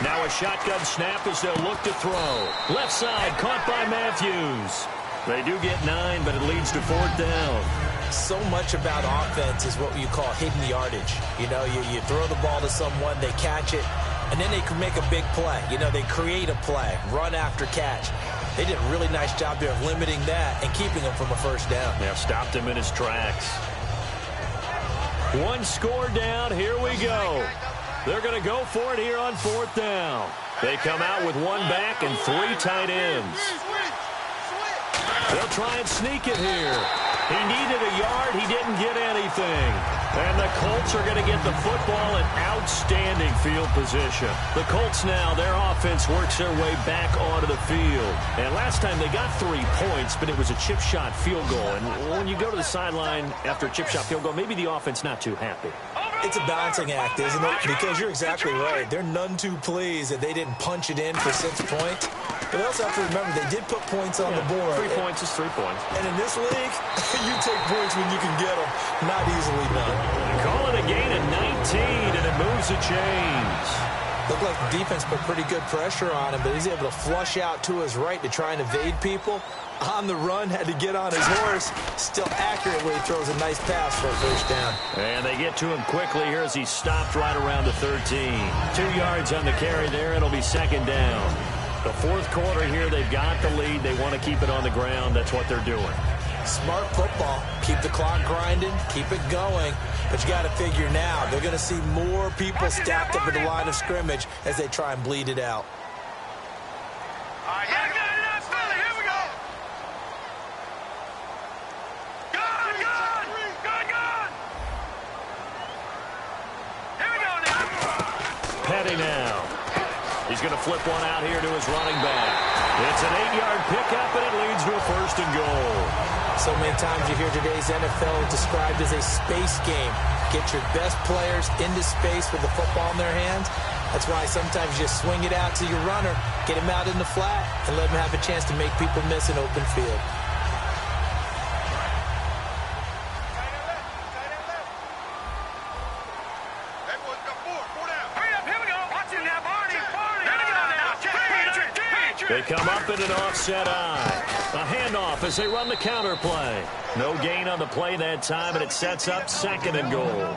Now a shotgun snap as they'll look to throw. Left side, caught by Matthews. They do get 9, but it leads to 4th down. So much about offense is what you call hidden yardage. You know, you throw the ball to someone, they catch it, and then they can make a big play. You know, they create a play, run after catch. They did a really nice job there of limiting that and keeping him from a 1st down. Yeah, stopped him in his tracks. 1 score down. Here we go. They're going to go for it here on 4th down. They come out with 1 back and 3 tight ends. They'll try and sneak it here. He needed a yard. He didn't get anything. And the Colts are going to get the football in outstanding field position. The Colts now, their offense works their way back onto the field. And last time they got 3 points, but it was a chip shot field goal. And when you go to the sideline after a chip shot field goal, maybe the offense not too happy. It's a balancing act, isn't it? Because you're exactly right. They're none too pleased that they didn't punch it in for 6 points. But they also have to remember they did put points on the board. 3 points is 3 points. And in this league, you take points when you can get them. Not easily done. Call it a gain of 19, and it moves the chains. Looked like the defense put pretty good pressure on him, but he's able to flush out to his right to try and evade people. On the run, had to get on his horse. Still accurately throws a nice pass for a 1st down. And they get to him quickly here as he stopped right around the 13. 2 yards on the carry there. It'll be 2nd down. The 4th quarter here, they've got the lead. They want to keep it on the ground. That's what they're doing. Smart football. Keep the clock grinding. Keep it going. But you got to figure now, they're going to see more people stacked up at the line of scrimmage as they try and bleed it out. Petty now. He's going to flip one out here to his running back. It's an 8-yard pickup, and it leads to a 1st and goal. So many times you hear today's NFL described as a space game. Get your best players into space with the football in their hands. That's why sometimes you just swing it out to your runner, get him out in the flat, and let him have a chance to make people miss an open field. They come up in an offset eye. A handoff as they run the counter play. No gain on the play that time, and it sets up 2nd and goal.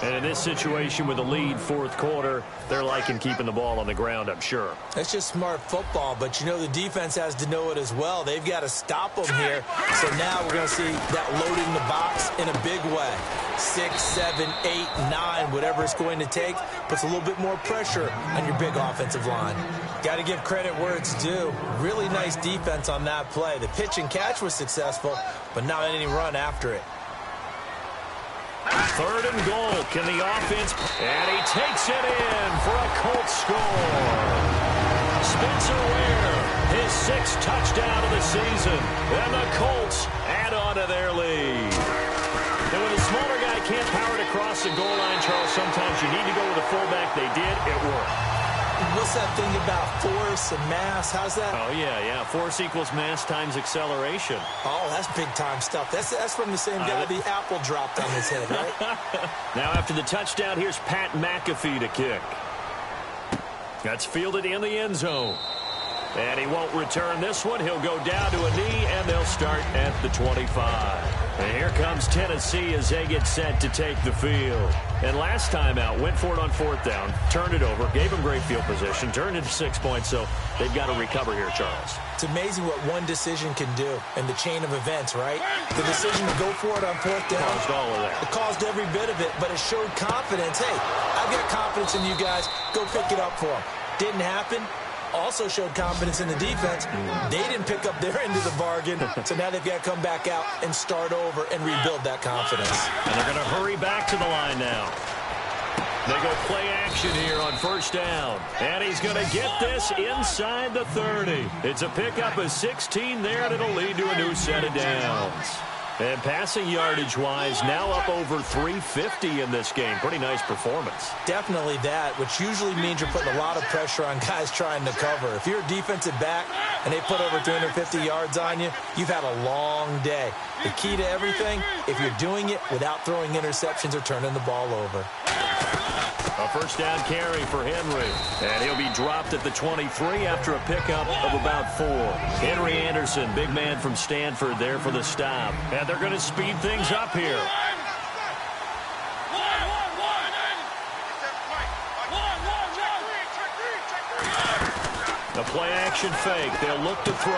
And in this situation with a lead 4th quarter, they're liking keeping the ball on the ground, I'm sure. That's just smart football, but you know the defense has to know it as well. They've got to stop them here. So now we're going to see that loading the box in a big way. 6, 7, 8, 9, whatever it's going to take, puts a little bit more pressure on your big offensive line. Got to give credit where it's due. Really nice defense on that play. The pitch and catch was successful, but not any run after it. 3rd and goal. Can the offense... And he takes it in for a Colts score. Spencer Ware, his 6th touchdown of the season. And the Colts add on to their lead. And when the smaller guy can't power it across the goal line, Charles, sometimes you need to go with a fullback. They did. It worked. What's that thing about force and mass? How's that? Oh, yeah. Force equals mass times acceleration. Oh, that's big-time stuff. That's from the same guy the apple dropped on his head, right? Now, after the touchdown, here's Pat McAfee to kick. That's fielded in the end zone. And he won't return this one. He'll go down to a knee, and they'll start at the 25. And here comes Tennessee as they get set to take the field. And last time out, went for it on 4th down, turned it over, gave them great field position, turned it to 6 points, so they've got to recover here, Charles. It's amazing what one decision can do in the chain of events, right? The decision to go for it on 4th down. Caused all of that. It caused every bit of it, but it showed confidence. Hey, I've got confidence in you guys. Go pick it up for them. Didn't happen. Also showed confidence in the defense. They didn't pick up their end of the bargain, so now they've got to come back out and start over and rebuild that confidence. And they're going to hurry back to the line now. They go play action here on 1st down. And he's going to get this inside the 30. It's a pickup of 16 there, and it'll lead to a new set of downs. And passing yardage-wise, now up over 350 in this game. Pretty nice performance. Definitely that, which usually means you're putting a lot of pressure on guys trying to cover. If you're a defensive back and they put over 350 yards on you, you've had a long day. The key to everything, if you're doing it without throwing interceptions or turning the ball over. A 1st down carry for Henry. And he'll be dropped at the 23 after a pickup of about 4. Henry Anderson, big man from Stanford, there for the stop. And they're going to speed things up here. The play action fake. They'll look to throw.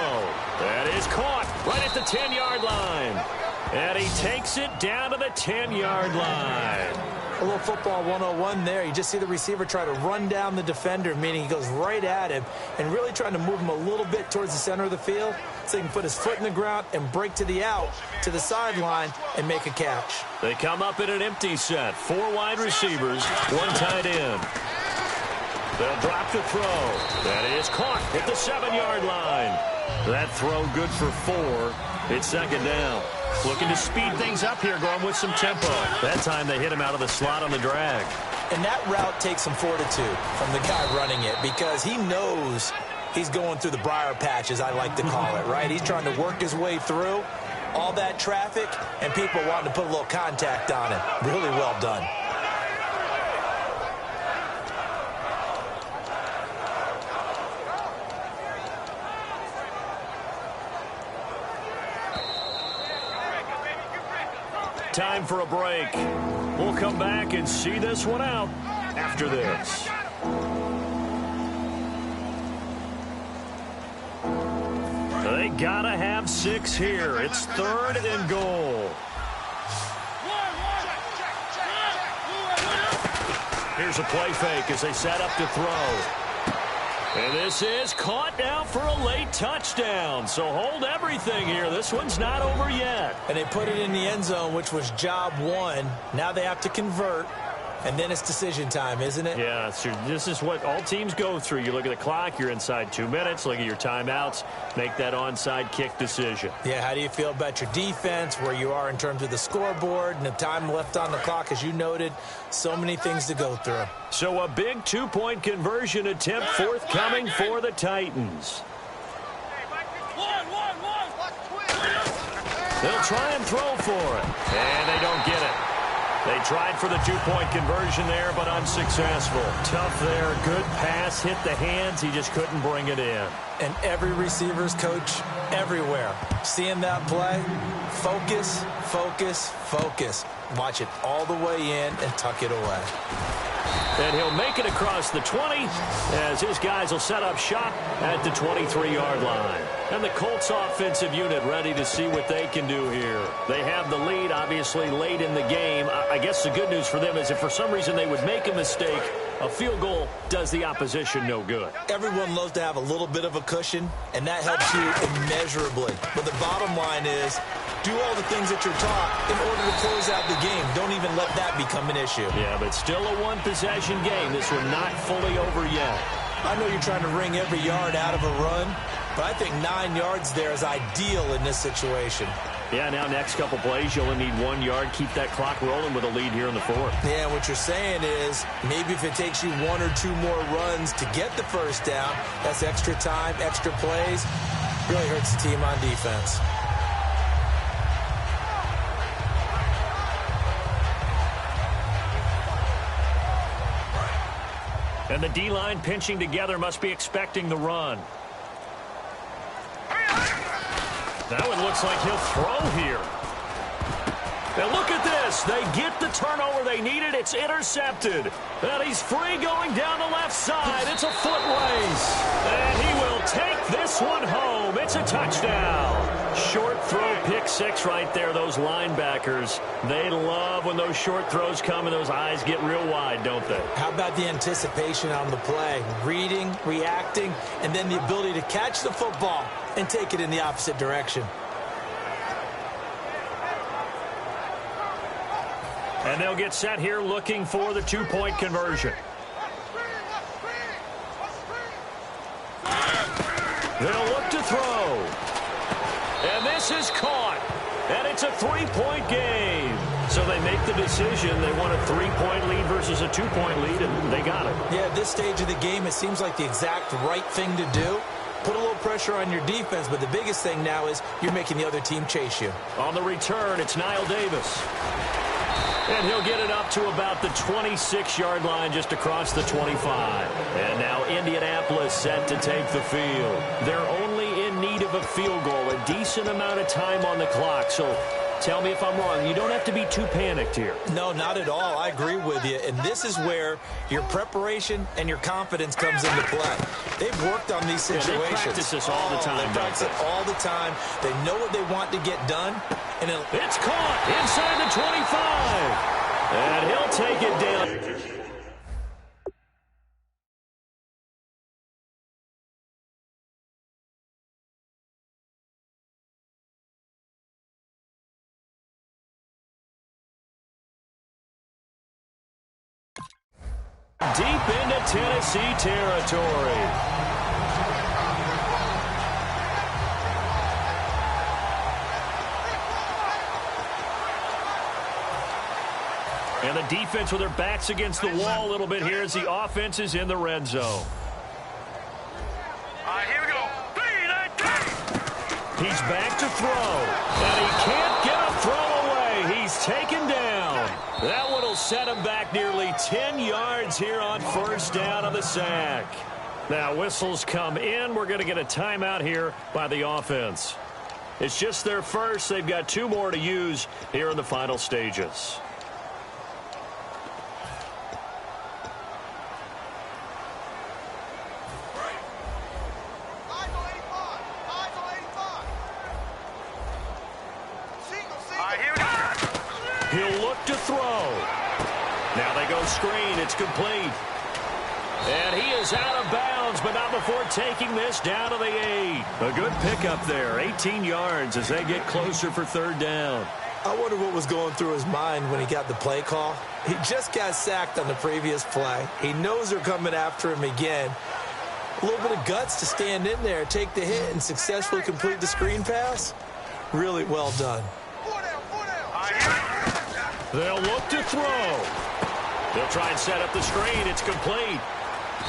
That is caught right at the 10-yard line. And he takes it down to the 10-yard line. A little football 101 there. You just see the receiver try to run down the defender, meaning he goes right at him and really trying to move him a little bit towards the center of the field so he can put his foot in the ground and break to the out, to the sideline, and make a catch. They come up in an empty set. 4 wide receivers, 1 tight end. They'll drop the throw. That is caught at the 7-yard line. That throw good for 4. It's 2nd down. Looking to speed things up here, going with some tempo. That time they hit him out of the slot on the drag. And that route takes some fortitude from the guy running it because he knows he's going through the briar patch, as I like to call it, right? He's trying to work his way through all that traffic, and people wanting to put a little contact on him. Really well done. Time for a break. We'll come back and see this one out after this. They gotta have 6 here. It's 3rd and goal. Here's a play fake as they set up to throw. And this is caught now for a late touchdown. So hold everything here. This one's not over yet. And they put it in the end zone, which was job 1. Now they have to convert. And then it's decision time, isn't it? Yeah, so this is what all teams go through. You look at the clock, you're inside 2 minutes, look at your timeouts, make that onside kick decision. Yeah, how do you feel about your defense, where you are in terms of the scoreboard and the time left on the clock, as you noted? So many things to go through. So a big two-point conversion attempt forthcoming for the Titans. They'll try and throw for it, and they don't get it. They tried for the two-point conversion there, but unsuccessful. Tough there. Good pass. Hit the hands. He just couldn't bring it in. And every receiver's coach everywhere. Seeing that play, focus, focus, focus. Watch it all the way in and tuck it away. And he'll make it across the 20 as his guys will set up shop at the 23-yard line. And the Colts offensive unit ready to see what they can do here. They have the lead, obviously, late in the game. I guess the good news for them is if for some reason they would make a mistake, a field goal does the opposition no good. Everyone loves to have a little bit of a cushion, and that helps you immeasurably. But the bottom line is, do all the things that you're taught in order to close out the game. Don't even let that become an issue. Yeah, but still a one-possession game. This one not fully over yet. I know you're trying to wring every yard out of a run, but I think 9 yards there is ideal in this situation. Yeah, now next couple plays, you only need 1 yard. Keep that clock rolling with a lead here in the fourth. Yeah, what you're saying is maybe if it takes you 1 or 2 more runs to get the first down, that's extra time, extra plays. Really hurts the team on defense. And the D-line pinching together must be expecting the run. That one looks like he'll throw here. And look at this. They get the turnover they needed. It's intercepted. And he's free going down the left side. It's a foot race. And he will take this one home. It's a touchdown. Short throw, pick six right there. Those linebackers, they love when those short throws come and those eyes get real wide, don't they? How about the anticipation on the play? Reading, reacting, and then the ability to catch the football and take it in the opposite direction. And they'll get set here looking for the two-point conversion. They'll look to throw. And this is caught. And it's a three-point game. So they make the decision. They want a three-point lead versus a two-point lead, and they got it. Yeah, at this stage of the game, it seems like the exact right thing to do. Put a little pressure on your defense, but the biggest thing now is you're making the other team chase you. On the return, it's Niall Davis. And he'll get it up to about the 26-yard line, just across the 25. And now Indianapolis set to take the field. They're only in need of a field goal, a decent amount of time on the clock. So tell me if I'm wrong. You don't have to be too panicked here. No, not at all. I agree with you. And this is where your preparation and your confidence comes into play. They've worked on these situations. Yeah, they practice this all the time. They practice it all the time. They know what they want to get done. And it's caught inside the 25. And he'll take it down. Deep into Tennessee territory. And the defense with their backs against the wall a little bit here as the offense is in the red zone. All right, here we go. He's back to throw. And he can't get a throw away. He's taken down. That one will set him back nearly 10 yards here on first down of the sack. Now whistles come in. We're going to get a timeout here by the offense. It's just their first. They've got 2 more to use here in the final stages. He'll look to throw. Now they go screen. It's complete. And he is out of bounds, but not before taking this down to the 8. A good pickup there. 18 yards as they get closer for third down. I wonder what was going through his mind when he got the play call. He just got sacked on the previous play. He knows they're coming after him again. A little bit of guts to stand in there, take the hit, and successfully complete the screen pass. Really well done. They'll look to throw. They'll try and set up the screen. It's complete.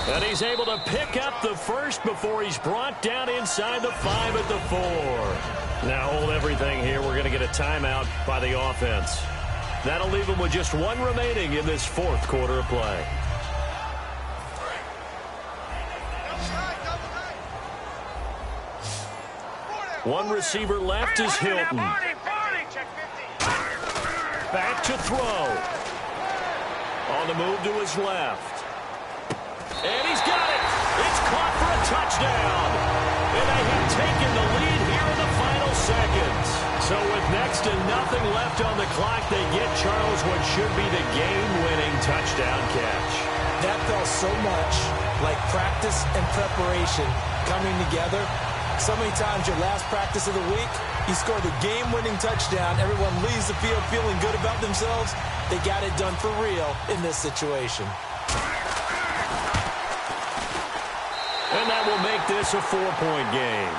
And he's able to pick up the first before he's brought down inside the 5 at the 4. Now hold everything here. We're going to get a timeout by the offense. That'll leave them with just 1 remaining in this 4th quarter of play. One receiver left is Hilton. Back to throw. On the move to his left. And he's got it. It's caught for a touchdown. And they have taken the lead here in the final seconds. So with next to nothing left on the clock, they get Charles what should be the game-winning touchdown catch. That felt so much like practice and preparation coming together. So many times your last practice of the week, you score the game-winning touchdown. Everyone leaves the field feeling good about themselves. They got it done for real in this situation. And that will make this a 4-point game.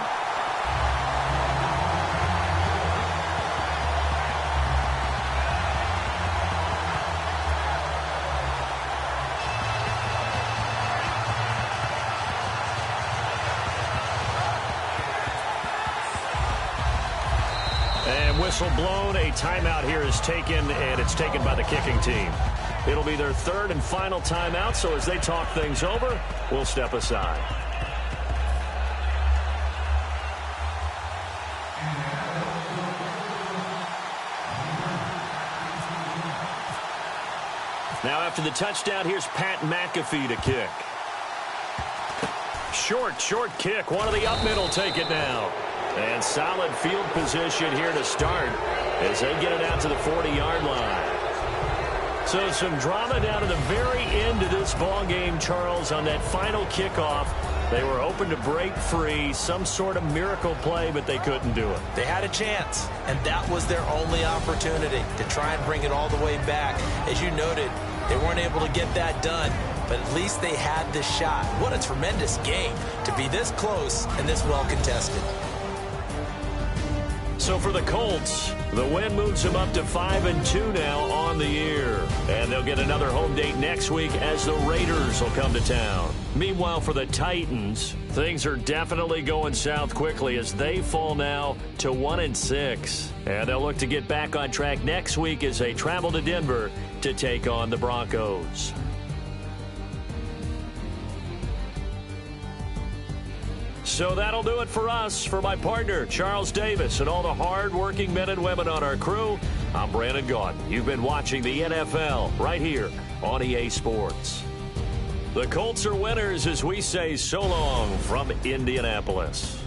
And whistle blown. A timeout here is taken, and it's taken by the kicking team. It'll be their 3rd and final timeout, so as they talk things over, we'll step aside. Now after the touchdown, here's Pat McAfee to kick. Short kick. One of the up middle take it now. And solid field position here to start as they get it out to the 40-yard line. So some drama down to the very end of this ball game, Charles, on that final kickoff. They were hoping to break free, some sort of miracle play, but they couldn't do it. They had a chance, and that was their only opportunity to try and bring it all the way back. As you noted, they weren't able to get that done, but at least they had the shot. What a tremendous game to be this close and this well contested. So for the Colts, the win moves them up to 5-2 now on the year. And they'll get another home date next week as the Raiders will come to town. Meanwhile, for the Titans, things are definitely going south quickly as they fall now to 1-6. And they'll look to get back on track next week as they travel to Denver to take on the Broncos. So that'll do it for us. For my partner, Charles Davis, and all the hard-working men and women on our crew, I'm Brandon Gaudin. You've been watching the NFL right here on EA Sports. The Colts are winners as we say so long from Indianapolis.